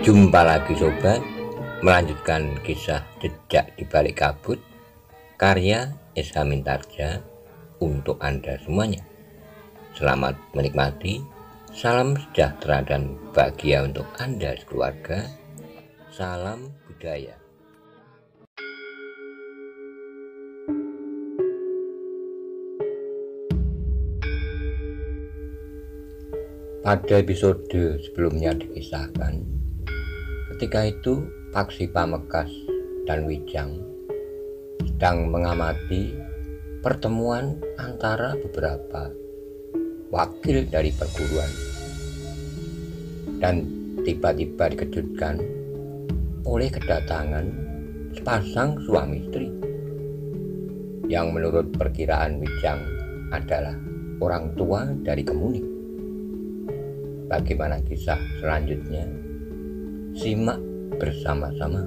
Jumpa lagi sobat, melanjutkan kisah Jejak di Balik Kabut karya Esa Mintarja untuk Anda semuanya. Selamat menikmati, salam sejahtera dan bahagia untuk Anda sekeluarga. Salam budaya. Pada episode sebelumnya dikisahkan, ketika itu Paksi Pamekas dan Wijang sedang mengamati pertemuan antara beberapa wakil dari perguruan, dan tiba-tiba dikejutkan oleh kedatangan sepasang suami istri yang menurut perkiraan Wijang adalah orang tua dari Kemuning. Bagaimana kisah selanjutnya? Simak bersama-sama.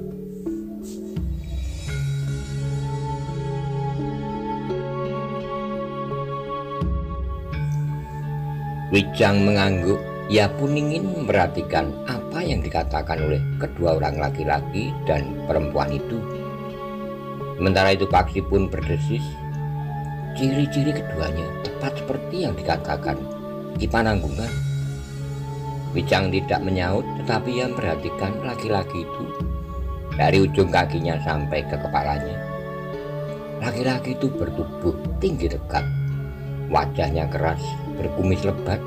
Wijang mengangguk. Ia pun ingin memperhatikan apa yang dikatakan oleh kedua orang laki-laki dan perempuan itu. Sementara itu Paksi pun berdesis. Ciri-ciri keduanya tepat seperti yang dikatakan Ki Pananggungan. Wijang tidak menyaut, tetapi ia memperhatikan laki-laki itu dari ujung kakinya sampai ke kepalanya. Laki-laki itu bertubuh tinggi tegap, wajahnya keras, berkumis lebat,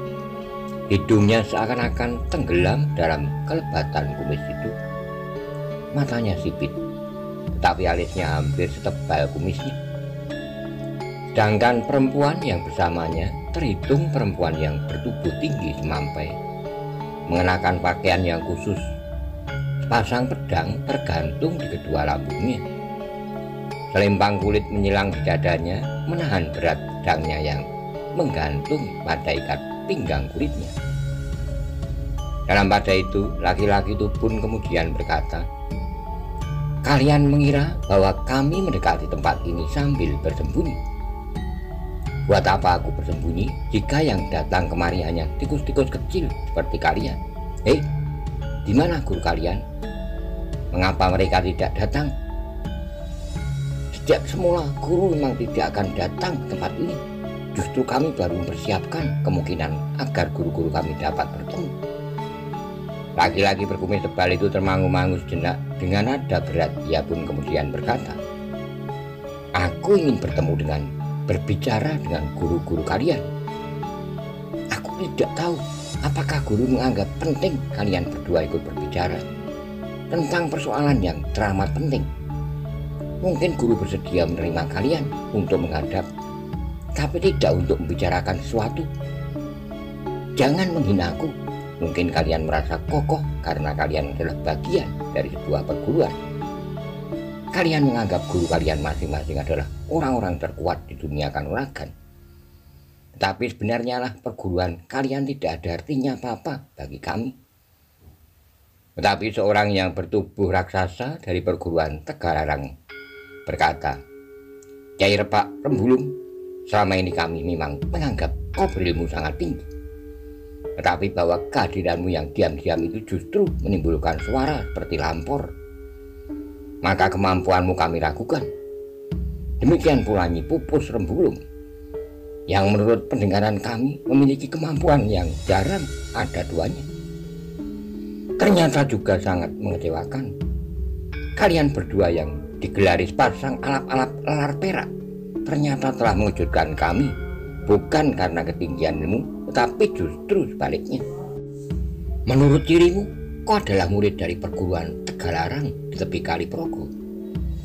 hidungnya seakan-akan tenggelam dalam kelebatan kumis itu. Matanya sipit, tetapi alisnya hampir setebal kumisnya. Sedangkan perempuan yang bersamanya terhitung perempuan yang bertubuh tinggi semampai, mengenakan pakaian yang khusus. Sepasang pedang tergantung di kedua lambungnya. Selempang kulit menyilang di dadanya, menahan berat pedangnya yang menggantung pada ikat pinggang kulitnya. Pada itu, laki-laki itu pun kemudian berkata, "Kalian mengira bahwa kami mendekati tempat ini sambil bersembunyi? Buat apa aku bersembunyi jika yang datang kemari hanya tikus-tikus kecil seperti kalian? Di mana guru kalian? Mengapa mereka tidak datang? Sejak semula guru memang tidak akan datang ke tempat ini. Justru kami baru mempersiapkan kemungkinan agar guru-guru kami dapat bertemu." Laki-laki berkumis tebal itu termangu-mangu sejenak. Dengan nada berat ia pun kemudian berkata, "Aku ingin berbicara dengan guru-guru kalian. Aku tidak tahu apakah guru menganggap penting kalian berdua ikut berbicara tentang persoalan yang teramat penting. Mungkin guru bersedia menerima kalian untuk menghadap, tapi tidak untuk membicarakan sesuatu. Jangan menghina aku. Mungkin kalian merasa kokoh karena kalian adalah bagian dari sebuah perguruan. Kalian menganggap guru kalian masing-masing adalah orang-orang terkuat di dunia kanuragan. Tapi sebenarnya lah perguruan kalian tidak ada artinya apa-apa bagi kami." Tetapi seorang yang bertubuh raksasa dari perguruan Tegalarang berkata, "Kyai Repak Rembulung, selama ini kami memang menganggap kau berilmu sangat tinggi. Tetapi bahwa kehadiranmu yang diam-diam itu justru menimbulkan suara seperti lampor, maka kemampuanmu kami ragukan. Demikian pula Nyi Pupus Rembulung, yang menurut pendengaran kami memiliki kemampuan yang jarang ada duanya. Ternyata juga sangat mengecewakan. Kalian berdua yang digelari sepasang alap-alap lalar perak ternyata telah mengejutkan kami, bukan karena ketinggian ilmu, tetapi justru sebaliknya. Menurut cirimu, kau adalah murid dari perguruan Tegalarang di tepi Kali Progo.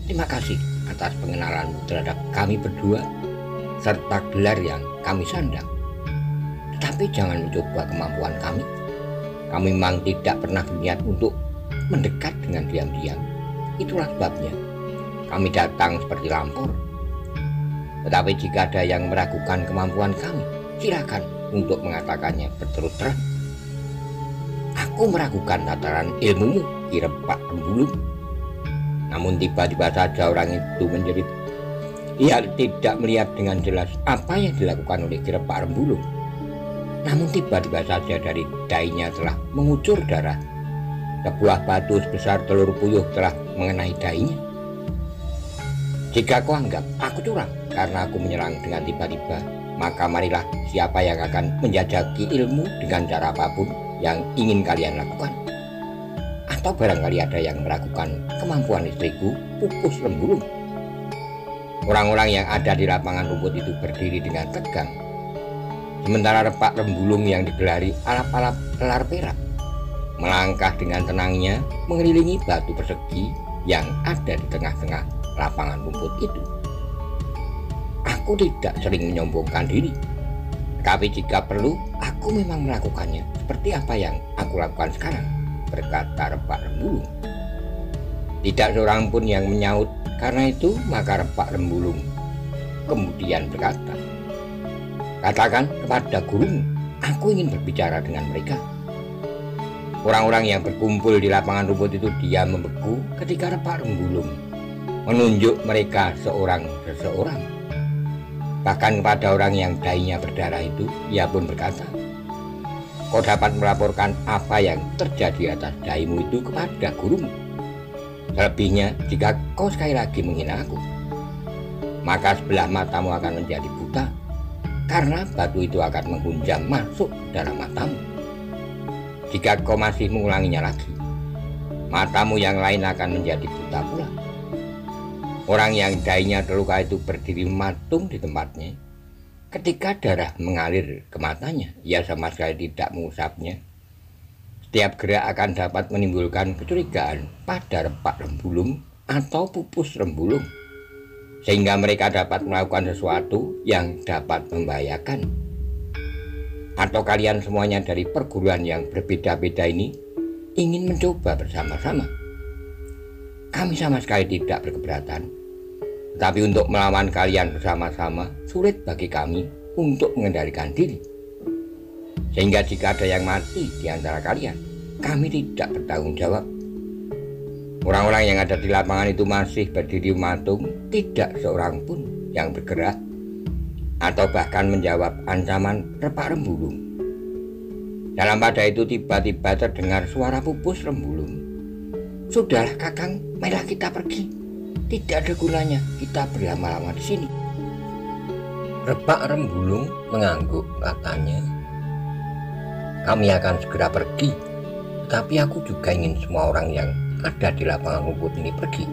Terima kasih atas pengenalanmu terhadap kami berdua serta gelar yang kami sandang. Tetapi jangan mencoba kemampuan kami. Kami memang tidak pernah berniat untuk mendekat dengan diam-diam. Itulah sebabnya kami datang seperti lampor. Tetapi jika ada yang meragukan kemampuan kami, silakan untuk mengatakannya berterus terang. Aku meragukan tataran ilmumu, Ki Repak Rembulung." Namun tiba-tiba saja orang itu menjerit. Ia tidak melihat dengan jelas apa yang dilakukan oleh Ki Repak Rembulung. Namun tiba-tiba saja dari dahinya telah mengucur darah. sebuah batu sebesar telur puyuh telah mengenai dahinya. Jika kau anggap aku curang karena aku menyerang dengan tiba-tiba, maka marilah siapa yang akan menjajaki ilmu dengan cara apapun yang ingin kalian lakukan. Atau barangkali ada yang meragukan kemampuan istriku, Pupus Rembulung. Orang-orang yang ada di lapangan rumput itu berdiri dengan tegang, sementara Repak Rembulung yang digelari alap-alap kelar perak melangkah dengan tenangnya mengelilingi batu persegi yang ada di tengah-tengah lapangan rumput itu. Aku tidak sering menyombongkan diri, tapi jika perlu aku memang melakukannya seperti apa yang aku lakukan sekarang, berkata Repak Rembulung. Tidak seorang pun yang menyaut. Karena itu maka Repak Rembulung kemudian berkata, katakan kepada gurumu, aku ingin berbicara dengan mereka. Orang-orang yang berkumpul di lapangan rumput itu diam membeku ketika Repak Rembulung menunjuk mereka seseorang. Bahkan kepada orang yang dahinya berdarah itu, ia pun berkata, kau dapat melaporkan apa yang terjadi atas dahimu itu kepada gurumu. Selebihnya, jika kau sekali lagi menghina aku, maka sebelah matamu akan menjadi buta, karena batu itu akan menghunjam masuk ke dalam matamu. Jika kau masih mengulanginya lagi, matamu yang lain akan menjadi buta pula. Orang yang dahinya terluka itu berdiri mematung di tempatnya. Ketika darah mengalir ke matanya, ia sama sekali tidak mengusapnya. Setiap gerak akan dapat menimbulkan kecurigaan pada Repak Rembulung atau Pupus Rembulung, sehingga mereka dapat melakukan sesuatu yang dapat membahayakan. Atau kalian semuanya dari perguruan yang berbeda-beda ini ingin mencoba bersama-sama? Kami sama sekali tidak berkeberatan, tetapi untuk melawan kalian bersama-sama sulit bagi kami untuk mengendalikan diri. Sehingga jika ada yang mati di antara kalian, kami tidak bertanggung jawab. Orang-orang yang ada di lapangan itu masih berdiri mematung, tidak seorang pun yang bergerak atau bahkan menjawab ancaman Repak Rembulung. Dalam pada itu tiba-tiba terdengar suara Pupus Rembulung. Sudahlah Kakang, marilah kita pergi. Tidak ada gunanya kita berlama-lama di sini. Repak Rembulung mengangguk, katanya, kami akan segera pergi, tapi aku juga ingin semua orang yang ada di lapangan rumput ini pergi.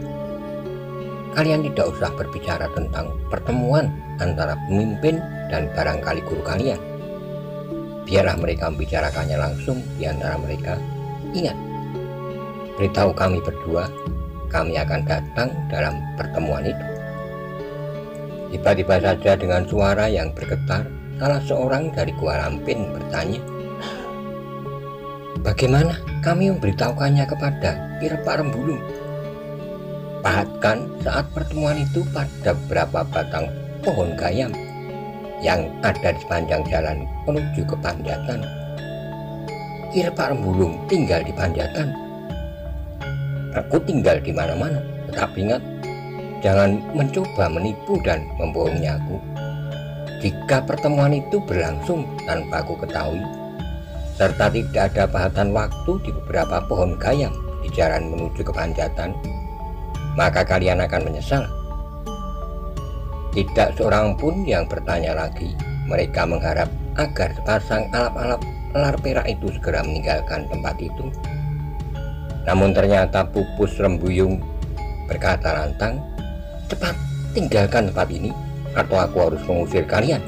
Kalian tidak usah berbicara tentang pertemuan antara pemimpin dan barangkali guru kalian. Biarlah mereka membicarakannya langsung di antara mereka. Ingat, beritahu kami berdua, kami akan datang dalam pertemuan itu. Tiba-tiba saja dengan suara yang bergetar, salah seorang dari Gua Lampin bertanya, bagaimana kami memberitahukannya kepada Ki Repak Rembulung? Bahkan saat pertemuan itu pada beberapa batang pohon gayam yang ada di sepanjang jalan menuju ke Panjatan. Ki Repak Rembulung tinggal di Panjatan. Aku tinggal di mana-mana, tetapi ingat, jangan mencoba menipu dan membohongi aku. Jika pertemuan itu berlangsung tanpa aku ketahui, serta tidak ada pahatan waktu di beberapa pohon gayam di jalan menuju ke Panjatan, maka kalian akan menyesal. Tidak seorang pun yang bertanya lagi. Mereka mengharap agar sepasang alap-alap lar perak itu segera meninggalkan tempat itu. Namun ternyata Pupus Rembulung berkata lantang, cepat tinggalkan tempat ini atau aku harus mengusir kalian.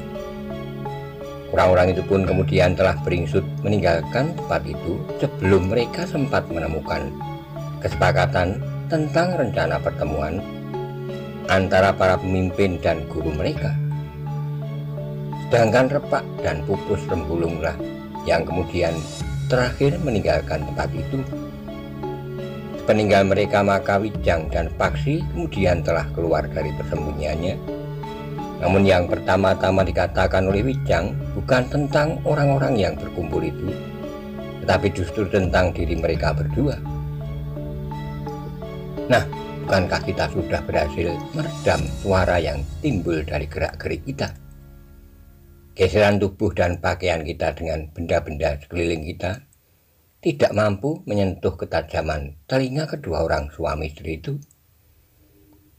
Orang-orang itu pun kemudian telah beringsut meninggalkan tempat itu sebelum mereka sempat menemukan kesepakatan tentang rencana pertemuan antara para pemimpin dan guru mereka. Sedangkan Repak dan Pupus Rembulunglah yang kemudian terakhir meninggalkan tempat itu. Sepeninggal mereka maka Wijang dan Paksi kemudian telah keluar dari persembunyiannya. Namun yang pertama-tama dikatakan oleh Wijang bukan tentang orang-orang yang berkumpul itu, tetapi justru tentang diri mereka berdua. Nah, bukankah kita sudah berhasil meredam suara yang timbul dari gerak-gerik kita? Geseran tubuh dan pakaian kita dengan benda-benda sekeliling kita tidak mampu menyentuh ketajaman telinga kedua orang suami istri itu.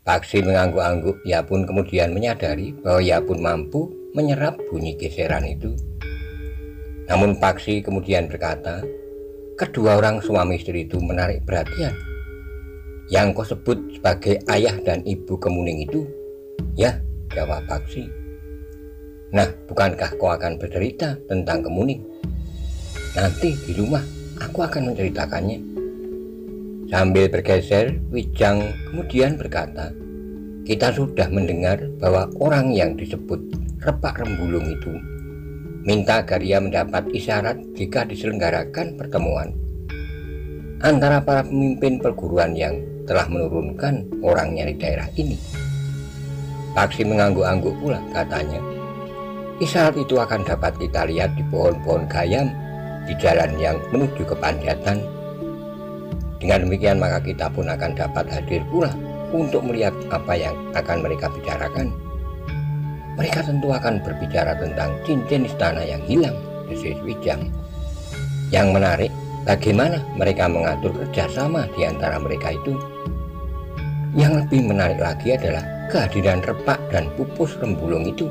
Paksi mengangguk-angguk. Ia pun kemudian menyadari bahwa ia pun mampu menyerap bunyi geseran itu. Namun Paksi kemudian berkata, kedua orang suami istri itu menarik perhatian. Yang kau sebut sebagai ayah dan ibu Kemuning itu? Ya, jawab Paksi. Nah, bukankah kau akan bercerita tentang Kemuning? Nanti di rumah aku akan menceritakannya. Sambil bergeser, Wijang kemudian berkata, kita sudah mendengar bahwa orang yang disebut Repak Rembulung itu minta agar ia mendapat isyarat jika diselenggarakan pertemuan antara para pemimpin perguruan yang telah menurunkan orangnya di daerah ini. Paksi mengangguk-angguk pula, katanya, isyarat itu akan dapat kita lihat di pohon-pohon gayam di jalan yang menuju ke Panjatan. Dengan demikian maka kita pun akan dapat hadir pula untuk melihat apa yang akan mereka bicarakan. Mereka tentu akan berbicara tentang cincin istana yang hilang, desis Wijang. Yang menarik, bagaimana mereka mengatur kerjasama di antara mereka itu. Yang lebih menarik lagi adalah kehadiran Repak dan Pupus Rembulung itu.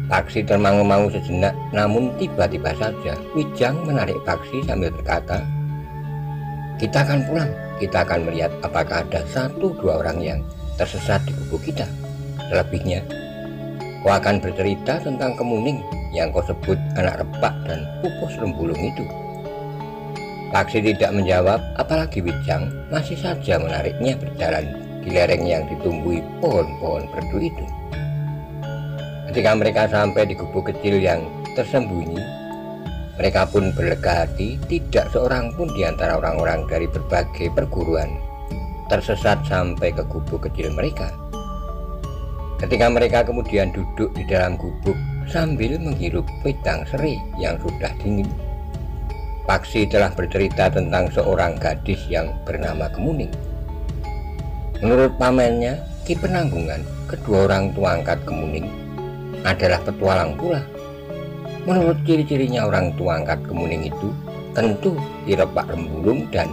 Paksi termangu-mangu sejenak, namun tiba-tiba saja Wijang menarik Paksi sambil berkata, kita akan pulang, kita akan melihat apakah ada 1-2 orang yang tersesat di gubuk kita. Selebihnya, kau akan bercerita tentang Kemuning yang kau sebut anak Repak dan Pupus Rembulung itu. Paksi tidak menjawab, apalagi Wijang masih saja menariknya berjalan di lereng yang ditumbuhi pohon-pohon perdu itu. Ketika mereka sampai di gubuk kecil yang tersembunyi, mereka pun berlega hati, tidak seorang pun di antara orang-orang dari berbagai perguruan tersesat sampai ke gubuk kecil mereka. Ketika mereka kemudian duduk di dalam gubuk sambil menghirup wedang seri yang sudah dingin, Paksi telah bercerita tentang seorang gadis yang bernama Kemuning. Menurut pamannya, Ki Penanggungan, kedua orang tua angkat Kemuning adalah petualang pula. Menurut ciri-cirinya orang tua angkat Kemuning itu, tentu Ki Repak Rembulung dan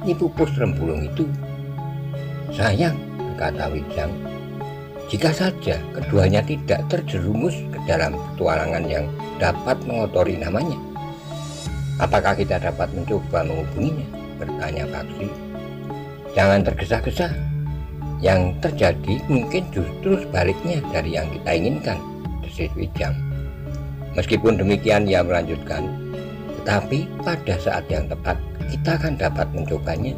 Nyi Pupus Rembulung itu. Sayang, berkata Wijang, jika saja keduanya tidak terjerumus ke dalam petualangan yang dapat mengotori namanya. Apakah kita dapat mencoba menghubunginya? Bertanya Paksi. Jangan tergesa-gesa. Yang terjadi mungkin justru sebaliknya dari yang kita inginkan, desis Wijang. Meskipun demikian, ia melanjutkan, tetapi pada saat yang tepat kita akan dapat mencobanya.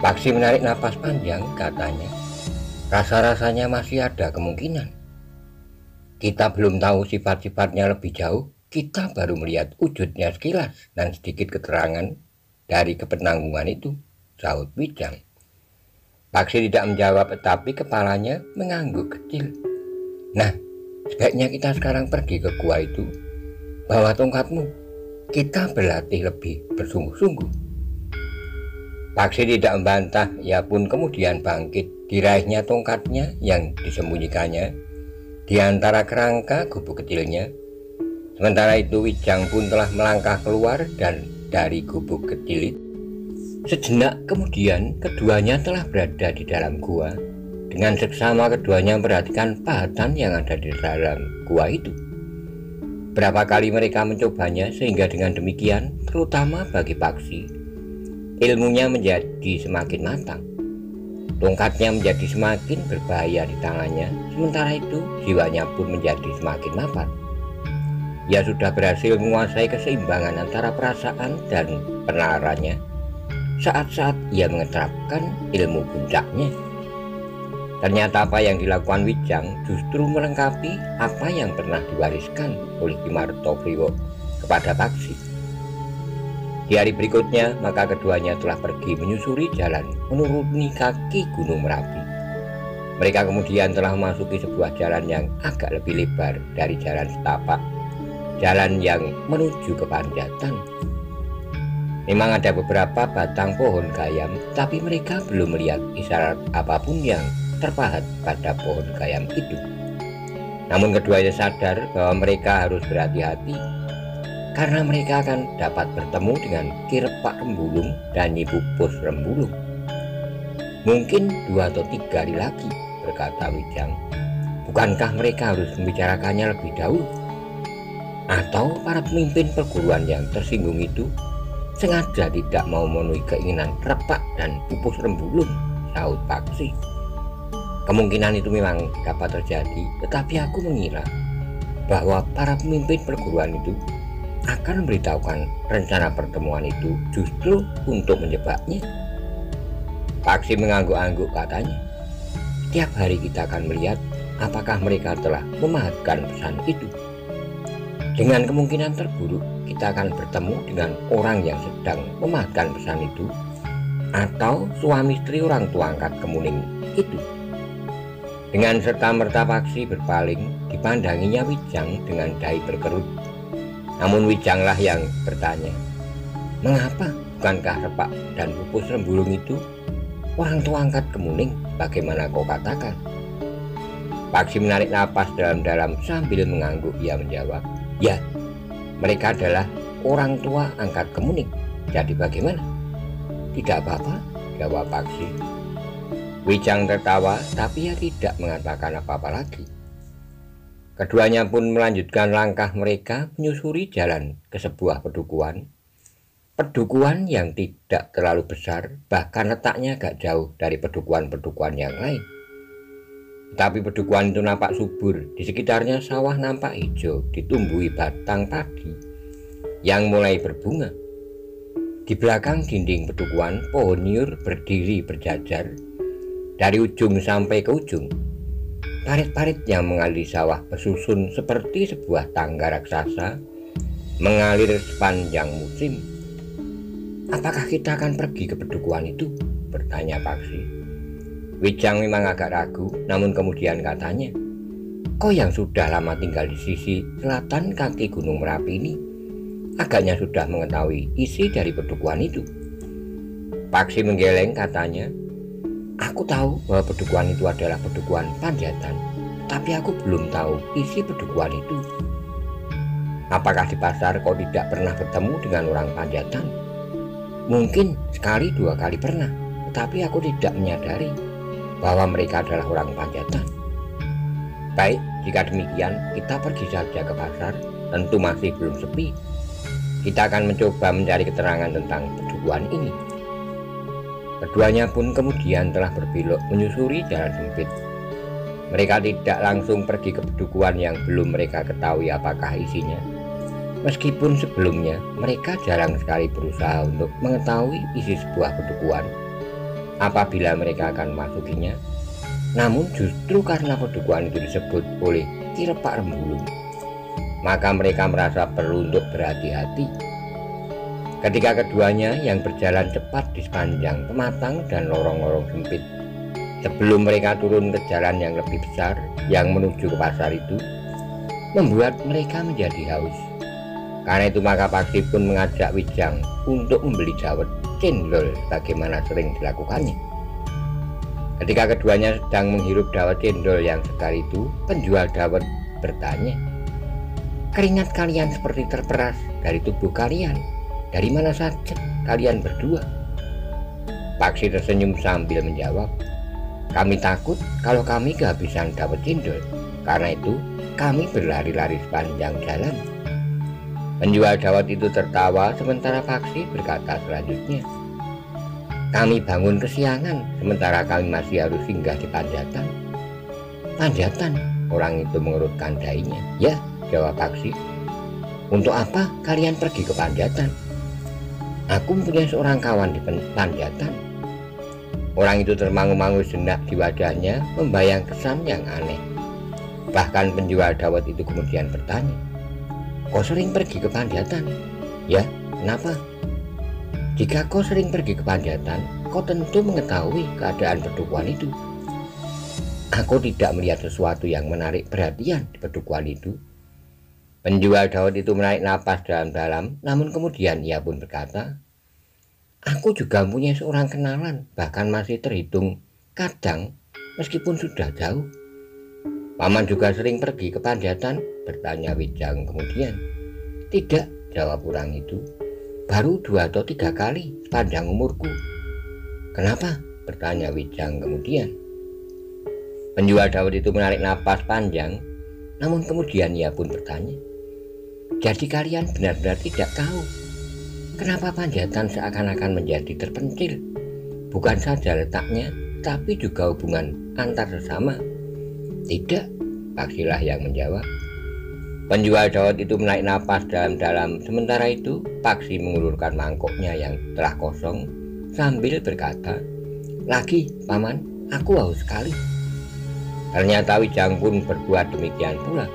Paksi menarik napas panjang, katanya, rasa-rasanya masih ada kemungkinan. Kita belum tahu sifat-sifatnya lebih jauh, kita baru melihat wujudnya sekilas dan sedikit keterangan dari kepenanggungan itu, sahut Wijang. Paksi tidak menjawab, tetapi kepalanya mengangguk kecil. Nah, sebaiknya kita sekarang pergi ke gua itu. Bawa tongkatmu, kita berlatih lebih bersungguh-sungguh. Paksi tidak membantah, ia pun kemudian bangkit. Diraihnya tongkatnya yang disembunyikannya di antara kerangka gubuk kecilnya. Sementara itu Wijang pun telah melangkah keluar dan dari gubuk kecil itu. Sejenak kemudian keduanya telah berada di dalam gua. Dengan seksama keduanya memperhatikan pahatan yang ada di dalam gua itu. Berapa kali mereka mencobanya sehingga dengan demikian, terutama bagi Paksi, ilmunya menjadi semakin matang. Tongkatnya menjadi semakin berbahaya di tangannya, sementara itu jiwanya pun menjadi semakin mapan. Ia sudah berhasil menguasai keseimbangan antara perasaan dan penalarannya saat-saat ia mengeterapkan ilmu puncaknya. Ternyata apa yang dilakukan Wijang justru melengkapi apa yang pernah diwariskan oleh Ki Martopriwo kepada Paksi. Di hari berikutnya maka keduanya telah pergi menyusuri jalan menuruni kaki Gunung Merapi. Mereka kemudian telah memasuki sebuah jalan yang agak lebih lebar dari jalan setapak, jalan yang menuju ke Panjatan. Memang ada beberapa batang pohon gayam, tapi mereka belum melihat isyarat apapun yang terpahat pada pohon gayam itu. Namun keduanya sadar bahwa mereka harus berhati-hati karena mereka akan dapat bertemu dengan Ki Repak Rembulung dan Nyi Pupus Rembulung. Mungkin 2 atau 3 hari lagi, berkata Wijang. Bukankah mereka harus membicarakannya lebih dahulu? Atau para pemimpin perguruan yang tersinggung itu sengaja tidak mau memenuhi keinginan Repak dan Pupus Rembulung, sahut Paksi. Kemungkinan itu memang dapat terjadi, tetapi aku mengira bahwa para pemimpin perguruan itu akan memberitahukan rencana pertemuan itu justru untuk menjebaknya. Paksi mengangguk-angguk, katanya. Setiap hari kita akan melihat apakah mereka telah memahatkan pesan itu. Dengan kemungkinan terburuk, kita akan bertemu dengan orang yang sedang memahatkan pesan itu, atau suami istri orang tua angkat Kemuning itu. Dengan serta-merta Paksi berpaling, dipandanginya Wijang dengan dahi berkerut. Namun Wijanglah yang bertanya, mengapa? Bukankah Repak dan Pupus Rembulung itu orang tua angkat Kemuning? Bagaimana kau katakan? Paksi menarik napas dalam-dalam sambil mengangguk. Ia menjawab, ya, mereka adalah orang tua angkat Kemuning. Jadi bagaimana? Tidak apa-apa, jawab Paksi. Wijang tertawa, tapi ia tidak mengatakan apa-apa lagi. Keduanya pun melanjutkan langkah mereka menyusuri jalan ke sebuah pedukuhan. Pedukuhan yang tidak terlalu besar, bahkan letaknya agak jauh dari pedukuhan-pedukuhan yang lain. Tapi pedukuhan itu nampak subur, di sekitarnya sawah nampak hijau, ditumbuhi batang padi yang mulai berbunga. Di belakang dinding pedukuhan, pohon nyur berdiri berjajar dari ujung sampai ke ujung. Parit-parit yang mengalir sawah bersusun seperti sebuah tangga raksasa mengalir sepanjang musim. Apakah kita akan pergi ke pedukuhan itu? Bertanya Paksi. Wijang memang agak ragu, namun kemudian katanya, kau yang sudah lama tinggal di sisi selatan kaki Gunung Merapi ini, agaknya sudah mengetahui isi dari pedukuhan itu. Paksi menggeleng, katanya, aku tahu bahwa pedukuhan itu adalah pedukuhan Panjatan, tapi aku belum tahu isi pedukuhan itu. Apakah di pasar kau tidak pernah bertemu dengan orang Panjatan? Mungkin sekali 2 kali pernah, tetapi aku tidak menyadari bahwa mereka adalah orang Panjatan. Baik, jika demikian kita pergi saja ke pasar, tentu masih belum sepi. Kita akan mencoba mencari keterangan tentang pedukuhan ini. Keduanya pun kemudian telah berbelok menyusuri jalan sempit. Mereka tidak langsung pergi ke pedukuhan yang belum mereka ketahui apakah isinya. Meskipun sebelumnya mereka jarang sekali berusaha untuk mengetahui isi sebuah pedukuhan apabila mereka akan memasukinya. Namun justru karena pedukuhan itu disebut oleh Ki Repak Rembulung, maka mereka merasa perlu untuk berhati-hati. Ketika keduanya yang berjalan cepat di sepanjang pematang dan lorong-lorong sempit, sebelum mereka turun ke jalan yang lebih besar yang menuju ke pasar itu, membuat mereka menjadi haus. Karena itu maka Paksi pun mengajak Wijang untuk membeli dawet cendol bagaimana sering dilakukannya. Ketika keduanya sedang menghirup dawet cendol yang segar itu, penjual dawet bertanya, keringat kalian seperti terperas dari tubuh kalian. Dari mana saja kalian berdua? Paksi tersenyum sambil menjawab, kami takut kalau kami kehabisan dawet cendol. Karena itu kami berlari-lari sepanjang jalan. Penjual dawet itu tertawa sementara Paksi berkata selanjutnya, kami bangun kesiangan sementara kami masih harus singgah di Panjatan. Panjatan? Orang itu mengerutkan dahinya. Ya, jawab Paksi. Untuk apa kalian pergi ke Panjatan? Aku mempunyai seorang kawan di Panjatan. Orang itu termangu-mangu sejenak di wajahnya membayang kesan yang aneh. Bahkan penjual dawet itu kemudian bertanya, kau sering pergi ke Panjatan? Ya, kenapa? Jika kau sering pergi ke Panjatan, kau tentu mengetahui keadaan pedukuhan itu. Aku tidak melihat sesuatu yang menarik perhatian di pedukuhan itu. Penjual dawet itu menarik napas dalam-dalam, namun kemudian ia pun berkata, aku juga mempunyai seorang kenalan, bahkan masih terhitung kadang meskipun sudah jauh. Paman juga sering pergi ke Panjatan? Bertanya Wijang kemudian. Tidak, jawab orang itu. Baru 2 atau 3 kali sepanjang umurku. Kenapa? Bertanya Wijang kemudian. Penjual dawet itu menarik napas panjang, namun kemudian ia pun bertanya, jadi kalian benar-benar tidak tahu kenapa Panjatan seakan-akan menjadi terpencil, bukan saja letaknya, tapi juga hubungan antar sesama? Tidak, Paksilah yang menjawab. Penjual dawet itu menarik napas dalam-dalam. Sementara itu Paksi mengulurkan mangkoknya yang telah kosong sambil berkata, lagi paman, aku haus sekali. Ternyata Wijang pun berbuat demikian pula.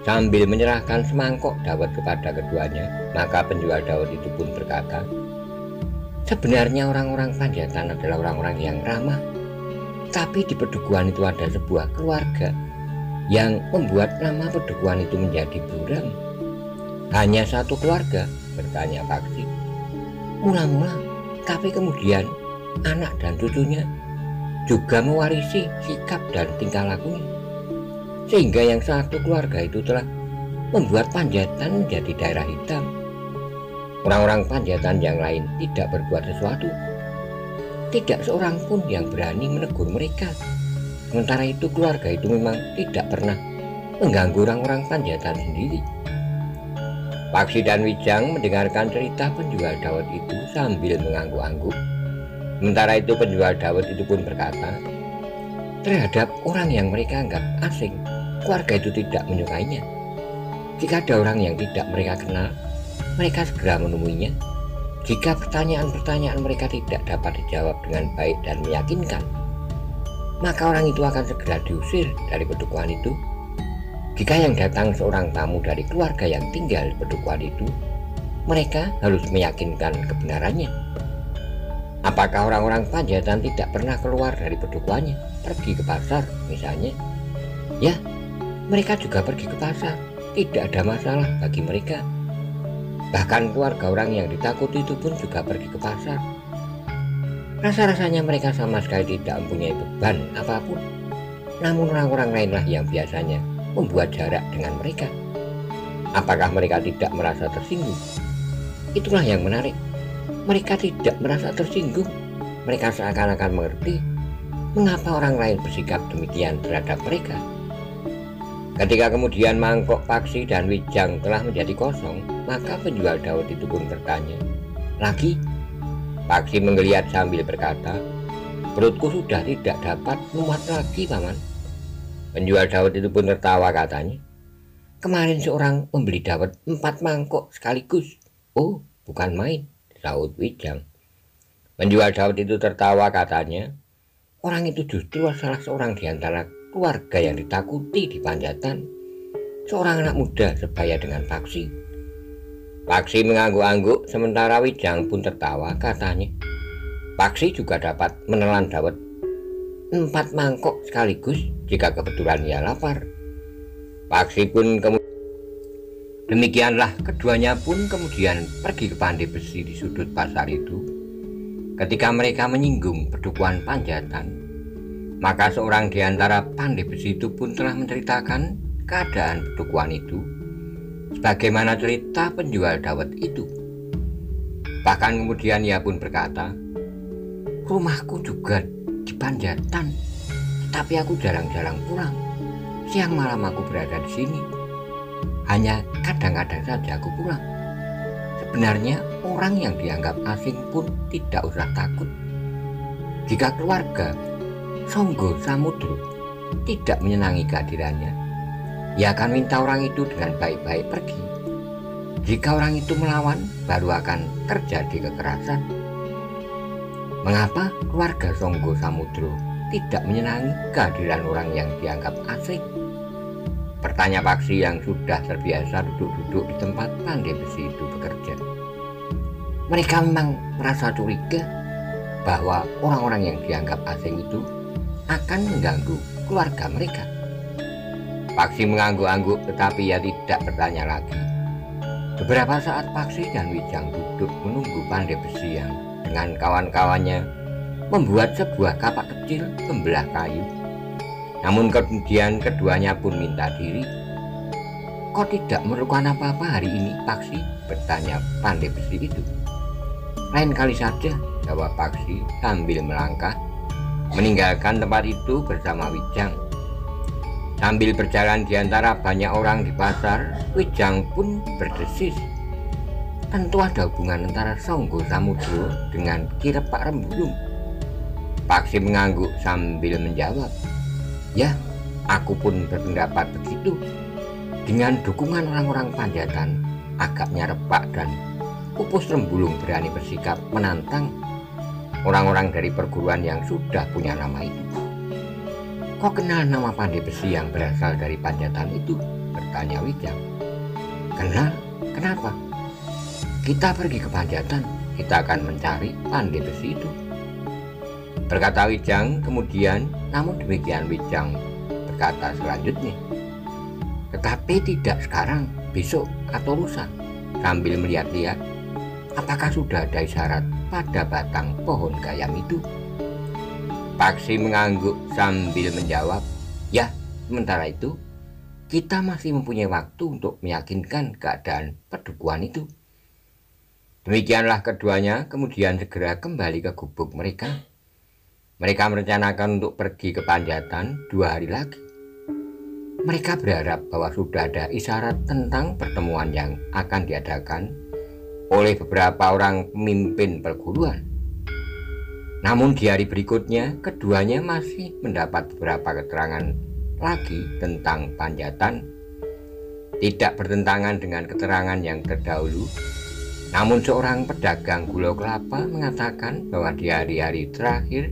Sambil menyerahkan semangkok dawet kepada keduanya, maka penjual dawet itu pun berkata, sebenarnya orang-orang Panjatan adalah orang-orang yang ramah, tapi di Pedukuhan itu ada sebuah keluarga yang membuat nama Pedukuhan itu menjadi buram. Hanya satu keluarga? Bertanya Paksi. Mula-mula, tapi kemudian anak dan cucunya juga mewarisi sikap dan tingkah lakunya, sehingga yang satu keluarga itu telah membuat Panjatan menjadi daerah hitam. Orang-orang Panjatan yang lain tidak berbuat sesuatu, tidak seorang pun yang berani menegur mereka. Sementara itu keluarga itu memang tidak pernah mengganggu orang-orang Panjatan sendiri. Paksi dan Wijang mendengarkan cerita penjual dawet itu sambil mengangguk-angguk. Sementara itu penjual dawet itu pun berkata, terhadap orang yang mereka anggap asing, keluarga itu tidak menyukainya. Jika ada orang yang tidak mereka kenal, mereka segera menemuinya. Jika pertanyaan-pertanyaan mereka tidak dapat dijawab dengan baik dan meyakinkan, maka orang itu akan segera diusir dari Pedukuhan itu. Jika yang datang seorang tamu dari keluarga yang tinggal di Pedukuhan itu, mereka harus meyakinkan kebenarannya. Apakah orang-orang Panjatan tidak pernah keluar dari Pedukuhannya, pergi ke pasar misalnya? Ya, mereka juga pergi ke pasar, tidak ada masalah bagi mereka. Bahkan keluarga orang yang ditakuti itu pun juga pergi ke pasar. Rasa-rasanya mereka sama sekali tidak mempunyai beban apapun. Namun orang-orang lainlah yang biasanya membuat jarak dengan mereka. Apakah mereka tidak merasa tersinggung? Itulah yang menarik. Mereka tidak merasa tersinggung. Mereka seakan-akan mengerti mengapa orang lain bersikap demikian terhadap mereka. Ketika kemudian mangkok Paksi dan Wijang telah menjadi kosong, maka penjual dawet itu pun bertanya, lagi? Paksi menggeliat sambil berkata, perutku sudah tidak dapat muat lagi paman. Penjual dawet itu pun tertawa katanya, kemarin seorang membeli dawet 4 mangkok sekaligus. Oh, bukan main, sahut Wijang. Penjual dawet itu tertawa katanya, orang itu justru salah seorang di antara keluarga yang ditakuti di Panjatan, seorang anak muda sebaya dengan Paksi. Paksi mengangguk-angguk sementara Wijang pun tertawa katanya, Paksi juga dapat menelan dawet 4 mangkok sekaligus jika kebetulan ia lapar. Paksi pun demikianlah keduanya pun kemudian pergi ke pandai besi di sudut pasar itu. Ketika mereka menyinggung Pedukuhan Panjatan, maka seorang di antara pandai besi itu pun telah menceritakan keadaan Pedukuhan itu sebagaimana cerita penjual dawet itu. Bahkan kemudian ia pun berkata, rumahku juga di Panjatan, tapi aku jarang-jarang pulang. Siang malam aku berada di sini. Hanya kadang-kadang saja aku pulang. Sebenarnya orang yang dianggap asing pun tidak usah takut. Jika keluarga Songgo Samudro tidak menyenangi kehadirannya, ia akan minta orang itu dengan baik-baik pergi. Jika orang itu melawan, baru akan terjadi kekerasan. Mengapa keluarga Songgo Samudro tidak menyenangi kehadiran orang yang dianggap asing? Bertanya Paksi yang sudah terbiasa duduk-duduk di tempat pandai besi itu bekerja. Mereka memang merasa curiga bahwa orang-orang yang dianggap asing itu akan mengganggu keluarga mereka. Paksi mengangguk-angguk tetapi ia tidak bertanya lagi. Beberapa saat Paksi dan Wijang duduk menunggu pandai besi yang dengan kawan-kawannya membuat sebuah kapak kecil pembelah kayu. Namun kemudian keduanya pun minta diri. Kau tidak memerlukan apa-apa hari ini, Paksi? Bertanya pandai besi itu. Lain kali saja, jawab Paksi sambil melangkah meninggalkan tempat itu bersama Wijang. Sambil berjalan di antara banyak orang di pasar, Wijang pun berdesis. Tentu ada hubungan antara Songgo Samudro dengan Ki Repak Rembulung. Paksi mengangguk sambil menjawab, ya, aku pun berpendapat begitu. Dengan dukungan orang-orang Panjatan, agaknya Repak dan Pupus Rembulung berani bersikap menantang orang-orang dari perguruan yang sudah punya nama itu. Kau kenal nama pandai besi yang berasal dari Panjatan itu? Bertanya Wijang. Kenal? Kenapa? Kita pergi ke Panjatan, kita akan mencari pandai besi itu, berkata Wijang. Kemudian, namun demikian Wijang berkata selanjutnya, tetapi tidak sekarang, besok atau lusa, sambil melihat-lihat apakah sudah ada isyarat pada batang pohon gayam itu. Paksi mengangguk sambil menjawab, ya, sementara itu kita masih mempunyai waktu untuk meyakinkan keadaan pedukuhan itu. Demikianlah keduanya kemudian segera kembali ke gubuk mereka. Mereka merencanakan untuk pergi ke Panjatan 2 hari lagi. Mereka berharap bahwa sudah ada isyarat tentang pertemuan yang akan diadakan oleh beberapa orang pemimpin perguruan. Namun di hari berikutnya keduanya masih mendapat beberapa keterangan lagi tentang Panjatan. Tidak bertentangan dengan keterangan yang terdahulu. Namun seorang pedagang gula kelapa mengatakan bahwa di hari-hari terakhir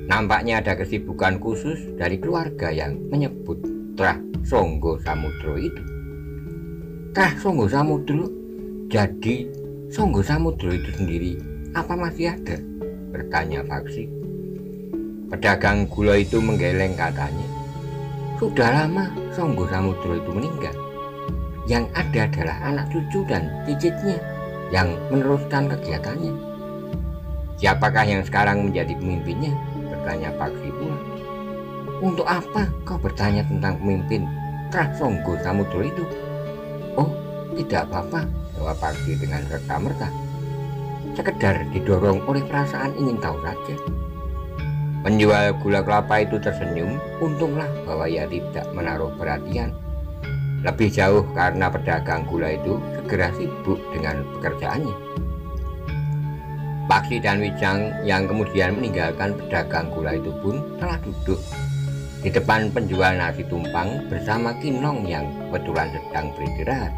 nampaknya ada kesibukan khusus dari keluarga yang menyebut Trah Songgo Samudro itu. Trah Songgo Samudro? Jadi Songgo Samudro itu sendiri apa masih ada? Bertanya Paksi. Pedagang gula itu menggeleng katanya. Sudah lama Songgo Samudro itu meninggal. Yang ada adalah anak cucu dan cicitnya yang meneruskan kegiatannya. Siapakah yang sekarang menjadi pemimpinnya? Bertanya Paksi pula. Untuk apa kau bertanya tentang pemimpin Trah Songgo Samudro itu? Oh, tidak apa-apa, jawab Paksi dengan serta-merta. Sekedar didorong oleh perasaan ingin tahu saja. Penjual gula kelapa itu tersenyum. Untunglah bahwa ia tidak menaruh perhatian lebih jauh karena pedagang gula itu segera sibuk dengan pekerjaannya. Paksi dan Wijang yang kemudian meninggalkan pedagang gula itu pun telah duduk di depan penjual nasi tumpang bersama Kinong yang kebetulan sedang beristirahat.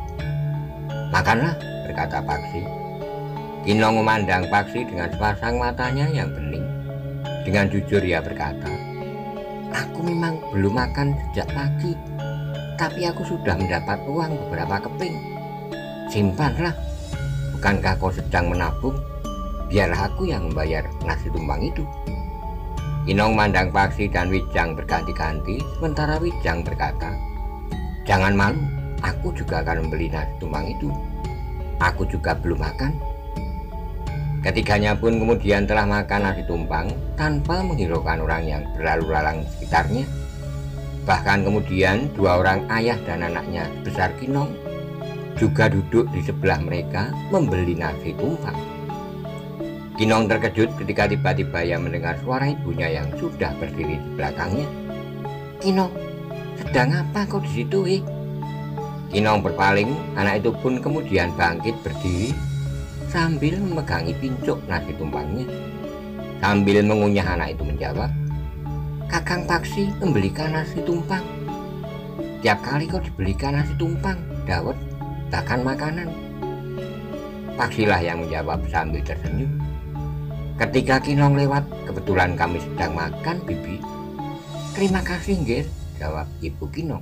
Makanlah, berkata Paksi. Kinong memandang Paksi dengan sepasang matanya yang bening. Dengan jujur ia berkata, aku memang belum makan sejak pagi, tapi aku sudah mendapat uang beberapa keping. Simpanlah, bukankah kau sedang menabung? Biarlah aku yang membayar nasi tumpang itu. Kinong mandang Paksi dan Wijang berganti-ganti, sementara Wijang berkata, jangan malu, aku juga akan membeli nasi tumpang itu. Aku juga belum makan. Ketiganya pun kemudian telah makan nasi tumpang tanpa menghiraukan orang yang berlalu lalang di sekitarnya. Bahkan kemudian 2 orang ayah dan anaknya sebesar Kinong juga duduk di sebelah mereka membeli nasi tumpang. Kinong terkejut ketika tiba-tiba ia mendengar suara ibunya yang sudah berdiri di belakangnya. Kinong, sedang apa kau di situ, Kinong berpaling. Anak itu pun kemudian bangkit berdiri sambil memegangi pincuk nasi tumpangnya. Sambil mengunyah, anak itu menjawab, Kakang Paksi membelikan nasi tumpang. Tiap kali kau dibelikan nasi tumpang, dawet, bahkan makanan. Paksilah yang menjawab sambil tersenyum. Ketika Kinong lewat, kebetulan kami sedang makan, Bibi. Terima kasih, nggih, jawab Ibu Kinong.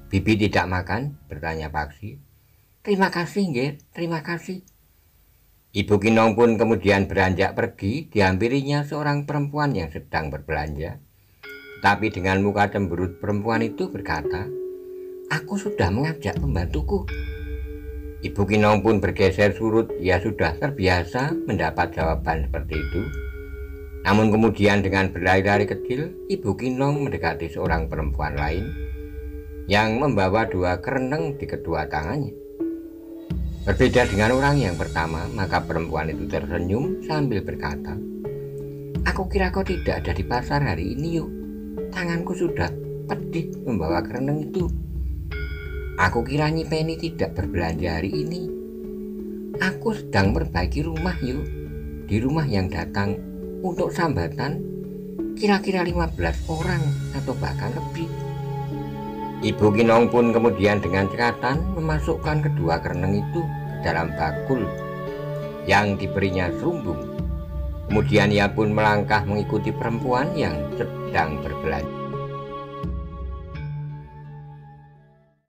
Bibi tidak makan? Bertanya Paksi. Terima kasih, nggih, terima kasih. Ibu Kinong pun kemudian beranjak pergi, dihampirinya seorang perempuan yang sedang berbelanja. Tapi dengan muka cemberut perempuan itu berkata, aku sudah mengajak pembantuku. Ibu Kinong pun bergeser surut, ia sudah terbiasa mendapat jawaban seperti itu. Namun kemudian dengan berlari-lari kecil, Ibu Kinong mendekati seorang perempuan lain yang membawa 2 kereneng di kedua tangannya. Berbeda dengan orang yang pertama, maka perempuan itu tersenyum sambil berkata, "Aku kira kau tidak ada di pasar hari ini, yuk. Tanganku sudah pedih membawa kereneng itu. Aku kira Nyi Penny tidak berbelanja hari ini. Aku sedang perbaiki rumah, yuk. Di rumah yang datang untuk sambatan kira-kira 15 orang atau bahkan lebih." Ibu Kinong pun kemudian dengan cekatan memasukkan kedua kereneng itu ke dalam bakul yang diberinya serumbung. Kemudian ia pun melangkah mengikuti perempuan yang sedang berbelanja.